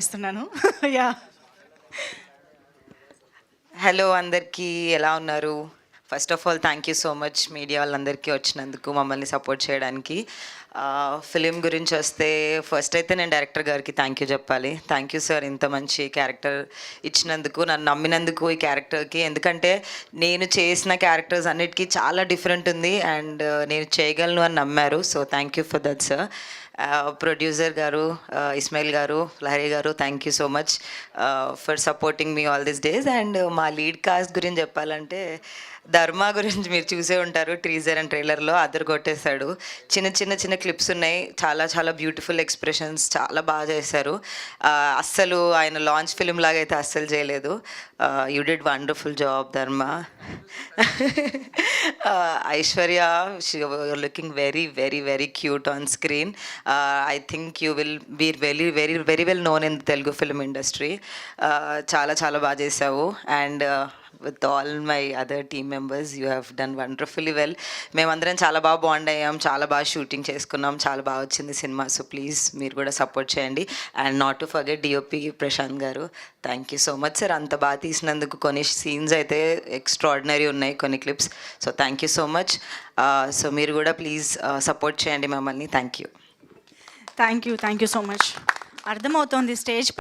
ఇస్తున్నాను. Yeah hello అందరికీ, ఎలా ఉన్నారు? First of all thank you so much media వాళ్ళందరికీ వచ్చినందుకు, మమ్మల్ని సపోర్ట్ చేయడానికి. ఫిలిం గురించి వస్తే ఫస్ట్ అయితే నేను డైరెక్టర్ గారికి థ్యాంక్ యూ చెప్పాలి. థ్యాంక్ యూ సార్, ఇంత మంచి క్యారెక్టర్ ఇచ్చినందుకు, నన్ను నమ్మినందుకు ఈ క్యారెక్టర్కి. ఎందుకంటే నేను చేసిన క్యారెక్టర్స్ అన్నిటికీ చాలా డిఫరెంట్ ఉంది అండ్ నేను చేయగలను అని నమ్మారు. So thank you for that sir. Producer గారు, ఇస్మాయిల్ గారు, లహరి గారు, thank you so much for supporting me all this days. And మా లీడ్ కాస్ట్ గురించి చెప్పాలంటే, ధర్మ గురించి మీరు చూసే ఉంటారు టీజర్ అండ్ ట్రైలర్లో, అద్దరు కొట్టేశాడు. చిన్న క్లిప్స్ ఉన్నాయి, చాలా చాలా బ్యూటిఫుల్ ఎక్స్ప్రెషన్స్, చాలా బాగా చేశారు. అస్సలు ఆయన లాంచ్ ఫిలిం లాగా అయితే అస్సలు చేయలేదు. You did wonderful job Dharma. Aishwarya, looking very very very cute on screen. I think you will be very well known in Telugu film industry. చాలా చాలా బాగా చేసావు. And with all my other team members you have done wonderfully well. మేమందరం చాలా బాగా bond అయ్యాం, చాలా బాగా షూటింగ్ చేసుకున్నాం, చాలా బాగా వచ్చింది సినిమా. సో ప్లీజ్ మీరు కూడా సపోర్ట్ చేయండి. And not to forget DOP Prashanth garu, thank you so much sir. అంత బాగా తీసినందుకు. కొన్ని సీన్స్ అయితే ఎక్స్ట్రాడినరీ ఉన్నాయి, కొన్ని clips. So thank you so much. So మీరు కూడా ప్లీజ్ సపోర్ట్ చేయండి మమ్మల్ని. Thank you thank you so much. అర్థమవుతోంది స్టేజ్